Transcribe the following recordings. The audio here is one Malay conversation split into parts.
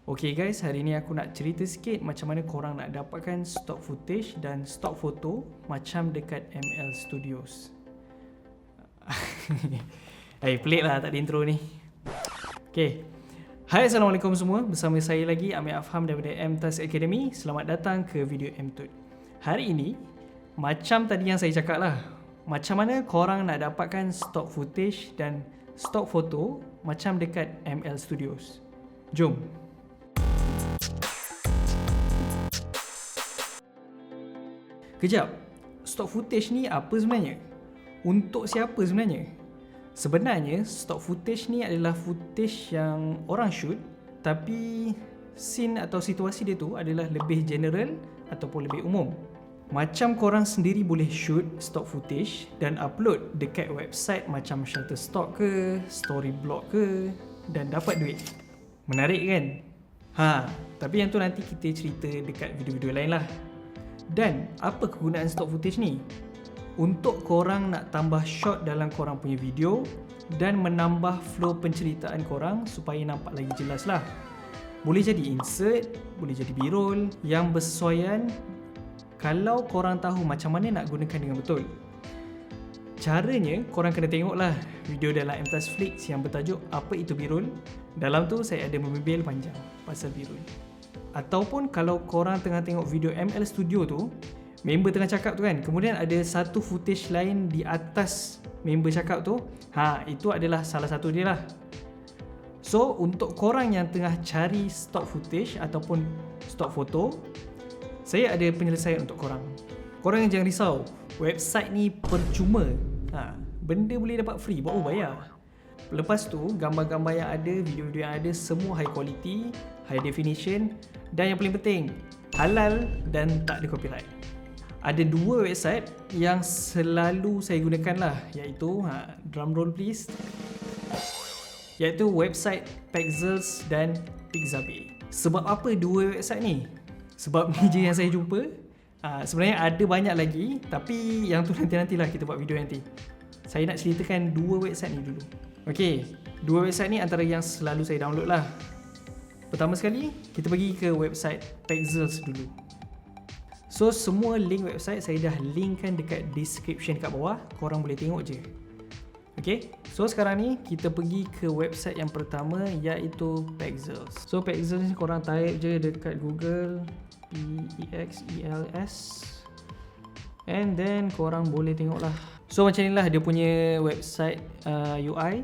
Okay guys, hari ni aku nak cerita sikit macam mana korang nak dapatkan stock footage dan stock foto macam dekat ML Studios. Pelik lah tak ada intro ni. Okay. Hai, Assalamualaikum semua. Bersama saya lagi, Amir Afham daripada MTAS Academy. Selamat datang ke video MTUT. Hari ini, macam tadi yang saya cakap lah, macam mana korang nak dapatkan stock footage dan stock foto macam dekat ML Studios. Jom. Kejap, stock footage ni apa sebenarnya? Untuk siapa sebenarnya? Sebenarnya, stock footage ni adalah footage yang orang shoot, tapi scene atau situasi dia tu adalah lebih general ataupun lebih umum. Macam korang sendiri boleh shoot stock footage dan upload dekat website macam Shutterstock ke, Storyblog ke, dan dapat duit. Menarik kan? Tapi yang tu nanti kita cerita dekat video-video lain lah. Dan apa kegunaan stock footage ni? Untuk korang nak tambah shot dalam korang punya video dan menambah flow penceritaan korang supaya nampak lagi jelas lah. Boleh jadi insert, boleh jadi b-roll yang bersesuaian kalau korang tahu macam mana nak gunakan dengan betul. Caranya korang kena tengok lah video dalam MTAS Flix yang bertajuk apa itu b-roll. Dalam tu saya ada membimbing panjang pasal b-roll. Ataupun kalau korang tengah tengok video ML Studio tu, member tengah cakap tu kan, kemudian ada satu footage lain di atas member cakap tu, itu adalah salah satu dia lah. So untuk korang yang tengah cari stock footage ataupun stock foto, saya ada penyelesaian untuk korang. Korang jangan risau, website ni percuma. Benda boleh dapat free, buat bayar. Lepas tu, gambar-gambar yang ada, video-video yang ada, semua high quality, high definition, dan yang paling penting, halal dan tak ada copyright. Ada dua website yang selalu saya gunakan lah, iaitu, drum roll please, iaitu website Pexels dan Pixabay. Sebab apa dua website ni? Sebab ni je yang saya jumpa. Sebenarnya ada banyak lagi, tapi yang tu nanti-nantilah kita buat video nanti. Saya nak ceritakan dua website ni dulu. Okey, dua website ni antara yang selalu saya download lah. Pertama sekali, kita pergi ke website Pexels dulu. So, semua link website saya dah linkkan dekat description kat bawah. Korang boleh tengok je. Okey, so sekarang ni kita pergi ke website yang pertama, iaitu Pexels. So, Pexels ni korang type je dekat Google, P-E-X-E-L-S, and then korang boleh tengok lah. So macam inilah dia punya website UI.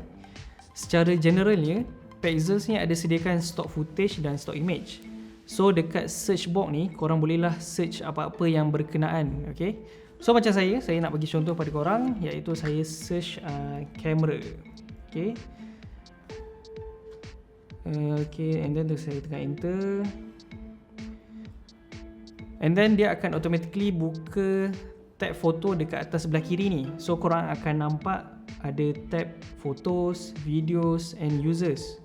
Secara generalnya, Pexels ni ada sediakan stock footage dan stock image. So dekat search box ni, korang bolehlah search apa-apa yang berkenaan. Okay? So macam saya nak bagi contoh pada korang, iaitu saya search kamera. Okay, and then saya tekan enter, and then dia akan automatically buka tab foto dekat atas sebelah kiri ni. So korang akan nampak ada tab photos, videos and users.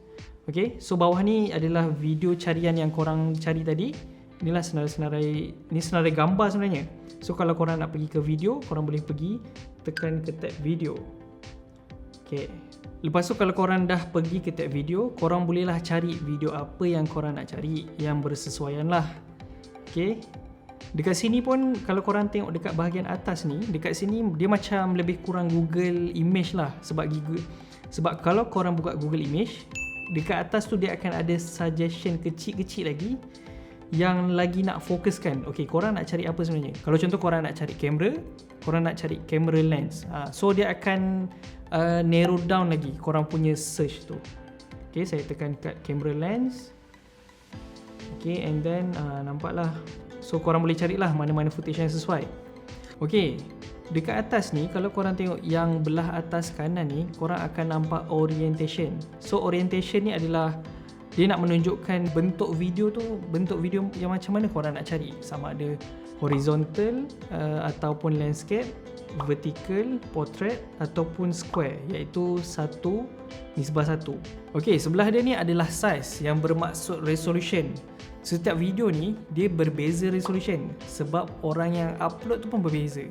Okay, so bawah ni adalah video carian yang korang cari tadi. Inilah senarai gambar sebenarnya. So kalau korang nak pergi ke video, korang boleh pergi tekan ke tab video. Okay, lepas tu kalau korang dah pergi ke tab video, korang bolehlah cari video apa yang korang nak cari yang bersesuaian lah. Okay, dekat sini pun kalau korang tengok dekat bahagian atas ni, dekat sini dia macam lebih kurang Google Image lah. Sebab kalau korang buka Google Image, dekat atas tu dia akan ada suggestion kecil-kecil lagi yang lagi nak fokuskan. Okay, korang nak cari apa sebenarnya? Kalau contoh korang nak cari kamera, korang nak cari camera lens, so dia akan narrow down lagi korang punya search tu. Okay, saya tekan kat camera lens. Okay, and then nampaklah. So korang boleh carilah mana-mana footage yang sesuai. Okay, dekat atas ni kalau korang tengok yang belah atas kanan ni, korang akan nampak orientation. So orientation ni adalah dia nak menunjukkan bentuk video tu, bentuk video yang macam mana korang nak cari. Sama ada horizontal ataupun landscape, vertical, portrait ataupun square, iaitu 1:1. Okay, sebelah dia ni adalah size yang bermaksud resolution. Setiap video ni dia berbeza resolution sebab orang yang upload tu pun berbeza.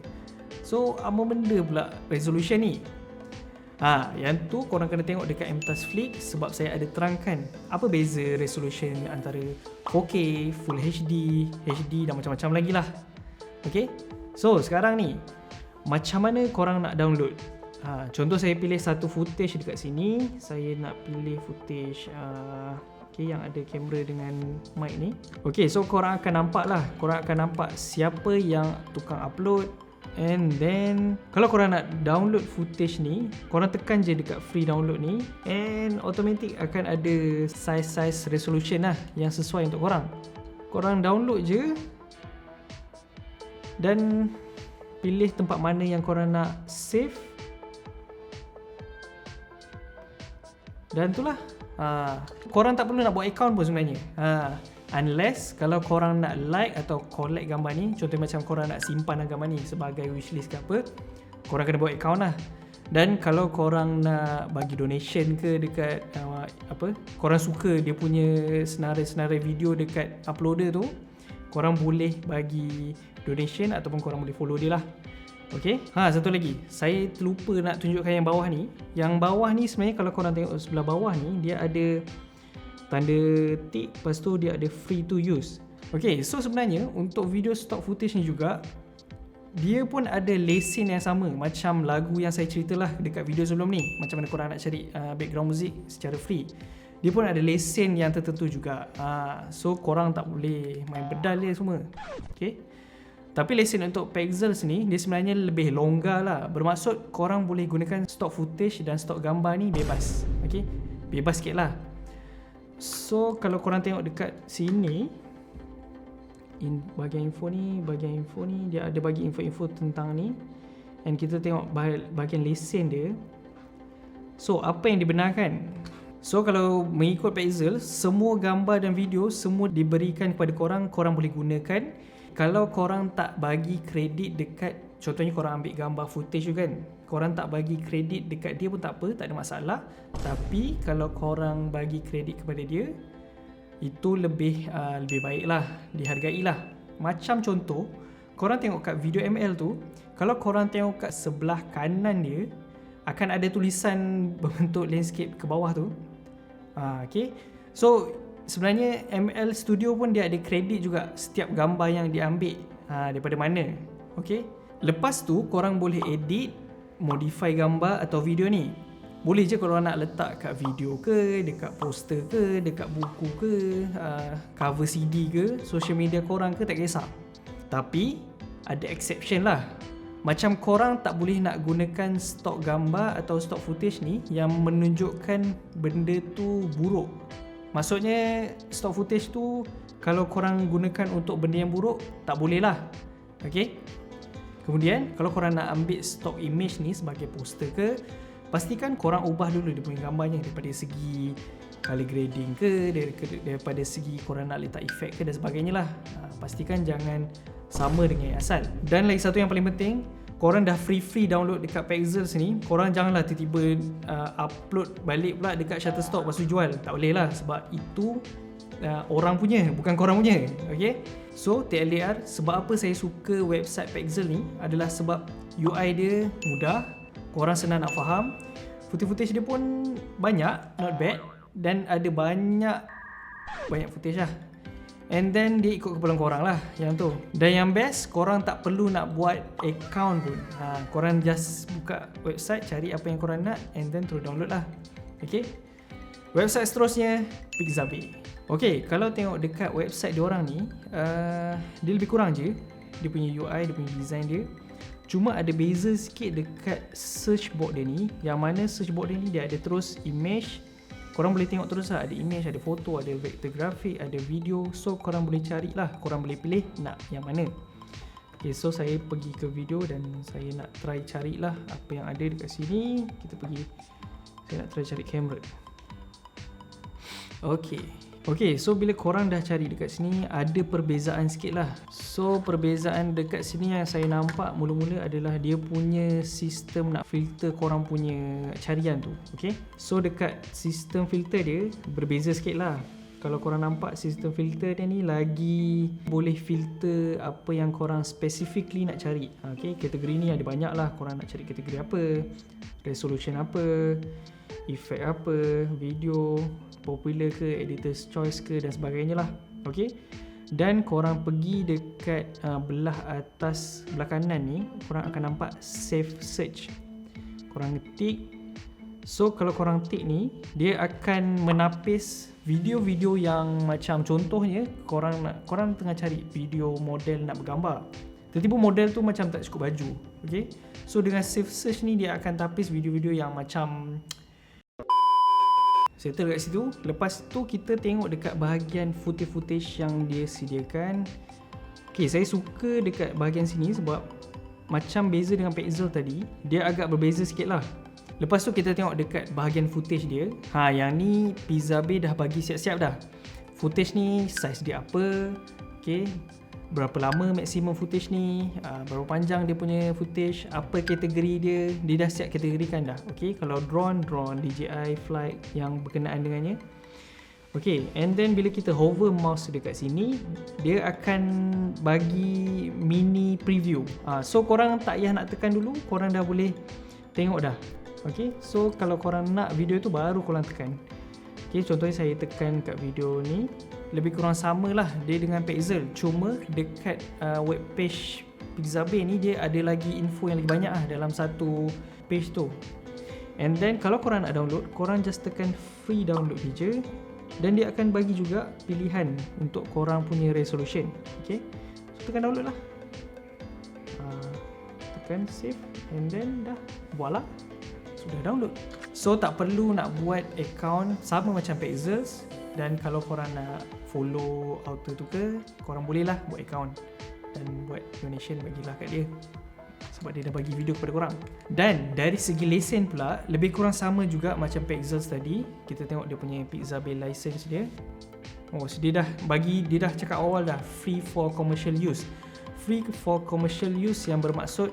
So apa benda pula resolution ni? Yang tu korang kena tengok dekat MTAS Flick sebab saya ada terangkan apa beza resolution antara 4K, Full HD, HD dan macam-macam lagi lah. Okay, so sekarang ni macam mana korang nak download? Contoh saya pilih satu footage dekat sini. Saya nak pilih footage yang ada kamera dengan mic ni. Okay, so korang akan nampak lah, korang akan nampak siapa yang tukang upload. And then kalau korang nak download footage ni, korang tekan je dekat free download ni, and automatic akan ada size resolution lah yang sesuai untuk korang. Korang download je dan pilih tempat mana yang korang nak save. Dan itulah, korang tak perlu nak buat account pun sebenarnya, unless kalau korang nak like atau collect gambar ni. Contoh macam korang nak simpan gambar ni sebagai wishlist ke apa, korang kena buat account lah. Dan kalau korang nak bagi donation ke dekat korang suka dia punya senarai-senarai video dekat uploader tu, korang boleh bagi donation ataupun korang boleh follow dia lah. Okay, satu lagi, saya terlupa nak tunjukkan yang bawah ni. Yang bawah ni sebenarnya kalau korang tengok sebelah bawah ni, dia ada tanda tick, lepas tu dia ada free to use. Okay, so sebenarnya untuk video stock footage ni juga, dia pun ada lesen yang sama macam lagu yang saya ceritalah dekat video sebelum ni, macam mana korang nak cari background music secara free. Dia pun ada lesen yang tertentu juga. So korang tak boleh main bedal dia semua. Okay, tapi lesen untuk Pexels ni dia sebenarnya lebih longgar lah. Bermaksud korang boleh gunakan stock footage dan stock gambar ni bebas. Okay, bebas sikit lah. So kalau korang tengok dekat sini, bahagian info ni dia ada bagi info-info tentang ni. And kita tengok bahagian lesen dia. So apa yang dibenarkan? So kalau mengikut Pexels, semua gambar dan video semua diberikan kepada korang, korang boleh gunakan. Kalau korang tak bagi kredit dekat, contohnya korang ambil gambar footage tu kan, korang tak bagi kredit dekat dia pun tak apa, tak ada masalah. Tapi kalau korang bagi kredit kepada dia, itu lebih baik lah, dihargai lah. Macam contoh, korang tengok kat video ML tu, kalau korang tengok kat sebelah kanan dia, akan ada tulisan berbentuk landscape ke bawah tu. Okay, so sebenarnya ML Studio pun dia ada kredit juga setiap gambar yang diambil daripada mana. Okay, lepas tu korang boleh edit, modify gambar atau video ni. Boleh je kalau nak letak kat video ke, dekat poster ke, dekat buku ke, cover CD ke, social media korang ke, tak kisah. Tapi ada exception lah. Macam korang tak boleh nak gunakan stok gambar atau stok footage ni yang menunjukkan benda tu buruk. Maksudnya stock footage tu kalau korang gunakan untuk benda yang buruk, tak boleh lah. Okay, kemudian kalau korang nak ambil stock image ni sebagai poster ke, pastikan korang ubah dulu dia punya gambarnya daripada segi color grading ke, daripada segi korang nak letak efek ke dan sebagainya lah. Pastikan jangan sama dengan yang asal. Dan lagi satu yang paling penting, korang dah free download dekat Pexels ni, korang janganlah tiba-tiba upload balik pula dekat Shutterstock lepas tu jual. Tak boleh lah, sebab itu orang punya, bukan korang punya. Okay, so TLDR, sebab apa saya suka website Pexels ni adalah sebab UI dia mudah, korang senang nak faham, footage dia pun banyak, not bad, dan ada banyak footage lah. And then dia ikut keperluan korang lah yang tu. Dan yang best, korang tak perlu nak buat account pun. Korang just buka website, cari apa yang korang nak, and then terus download lah. Okay, website seterusnya Pixabay. Okay, kalau tengok dekat website diorang ni, dia lebih kurang je dia punya UI, dia punya design dia. Cuma ada beza sikit dekat search board dia ni, yang mana search board dia ni dia ada terus image. Korang boleh tengok terus lah, ada image, ada foto, ada vector grafik, ada video. So korang boleh cari lah, korang boleh pilih nak yang mana. Okay, so saya pergi ke video dan saya nak try carilah apa yang ada dekat sini. Kita pergi, saya nak try cari kamera. Okay, so bila korang dah cari dekat sini, ada perbezaan sikit lah. So perbezaan dekat sini yang saya nampak mula-mula adalah dia punya sistem nak filter korang punya carian tu. Okay, so dekat sistem filter dia berbeza sikit lah. Kalau korang nampak sistem filter dia ni lagi boleh filter apa yang korang specifically nak cari. Okay, kategori ni ada banyak lah. Korang nak cari kategori apa, resolution apa, efek apa, video, popular ke, editor's choice ke dan sebagainya lah. Okay, dan korang pergi dekat belah atas, belah kanan ni, korang akan nampak save search. Korang ketik. So kalau korang tik ni, dia akan menapis video-video yang macam contohnya korang tengah cari video model nak bergambar. Tiba-tiba model tu macam tak cukup baju. Okay, so dengan save search ni dia akan tapis video-video yang macam settle kat situ. Lepas tu kita tengok dekat bahagian footage-footage yang dia sediakan. Okay, saya suka dekat bahagian sini sebab macam beza dengan Pexels tadi, dia agak berbeza sikit lah. Lepas tu kita tengok dekat bahagian footage dia. Yang ni Pixabay dah bagi siap-siap dah. Footage ni size dia apa, okay, berapa lama maksimum footage ni, berapa panjang dia punya footage, apa kategori dia dah siap kategorikan dah. Okay, kalau drone, DJI, flight yang berkenaan dengannya. Okay, and then bila kita hover mouse dekat sini, dia akan bagi mini preview. So korang tak payah nak tekan dulu, korang dah boleh tengok dah. Okay, so kalau korang nak video tu baru korang tekan. Okay, contohnya saya tekan kat video ni, lebih kurang sama lah dia dengan Pexels. Cuma dekat web page Pixabay ni dia ada lagi info yang lebih banyak lah dalam satu page tu. And then kalau korang nak download, korang just tekan free download je. Dan dia akan bagi juga pilihan untuk korang punya resolution. Okay, so tekan download lah. Tekan save and then dah, voila, sudah download. So tak perlu nak buat account sama macam Pexels. Dan kalau korang nak follow author tu ke, korang boleh lah buat account dan buat donation bagilah kat dia, sebab dia dah bagi video kepada korang. Dan dari segi lesen pula, lebih kurang sama juga macam Pexels tadi. Kita tengok dia punya Pixabay license dia. So dia dah cakap awal dah, free for commercial use. Free for commercial use yang bermaksud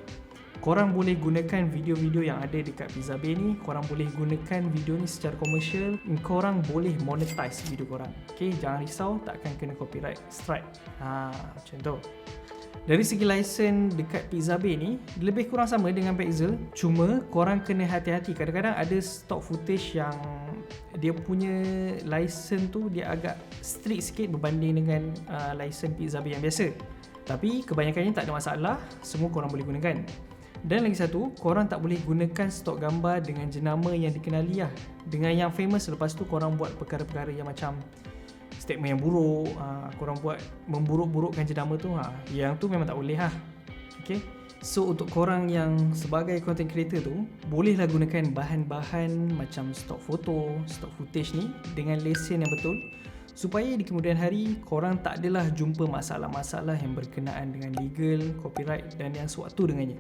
korang boleh gunakan video-video yang ada dekat Pixabay ni. Korang boleh gunakan video ni secara komersial. Korang boleh monetize video korang. Okay, jangan risau, tak akan kena copyright strike. Macam tu. Dari segi license dekat Pixabay ni lebih kurang sama dengan Pexels. Cuma korang kena hati-hati. Kadang-kadang ada stock footage yang dia punya license tu dia agak strict sikit berbanding dengan license Pixabay yang biasa. Tapi kebanyakannya tak ada masalah, semua korang boleh gunakan. Dan lagi satu, korang tak boleh gunakan stok gambar dengan jenama yang dikenali lah, dengan yang famous. Lepas tu korang buat perkara-perkara yang macam statement yang buruk, korang buat memburuk-burukkan jenama tu, yang tu memang tak boleh lah. Okay, so untuk korang yang sebagai content creator tu, bolehlah gunakan bahan-bahan macam stok foto, stok footage ni dengan lesen yang betul, supaya di kemudian hari korang tak adalah jumpa masalah-masalah yang berkenaan dengan legal, copyright dan yang sewaktu dengannya.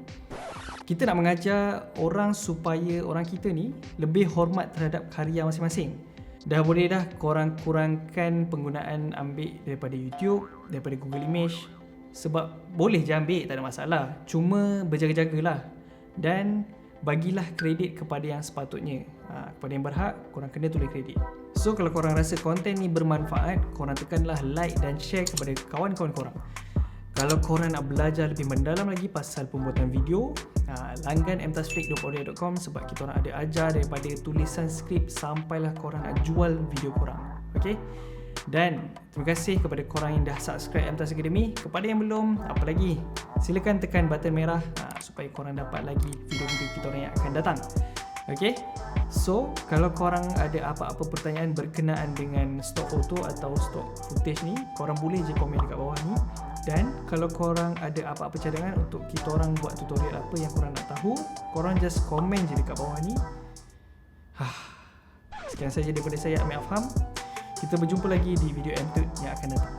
Kita nak mengajar orang supaya orang kita ni lebih hormat terhadap karya masing-masing. Dah boleh dah korang kurangkan penggunaan ambil daripada YouTube, daripada Google Image. Sebab boleh je ambil, tak ada masalah. Cuma berjaga-jagalah. Dan bagilah kredit kepada yang sepatutnya. Kepada yang berhak, korang kena tulis kredit. So kalau korang rasa konten ni bermanfaat, korang tekanlah like dan share kepada kawan-kawan korang. Kalau korang nak belajar lebih mendalam lagi pasal pembuatan video, langgan mtasflake.audio.com sebab kita orang ada ajar daripada tulisan skrip sampailah korang nak jual video korang. Okay? Dan terima kasih kepada korang yang dah subscribe MTAS Academy. Kepada yang belum, apa lagi? Silakan tekan button merah supaya korang dapat lagi video-video kita orang yang akan datang. Okay? So, kalau korang ada apa-apa pertanyaan berkenaan dengan stok foto atau stok footage ni, korang boleh je komen dekat bawah ni. Dan kalau korang ada apa-apa cadangan untuk kita orang buat tutorial apa yang korang nak tahu, korang just komen je dekat bawah ni. Sekian saja daripada saya, Amir Afham. Kita berjumpa lagi di video M2 yang akan datang.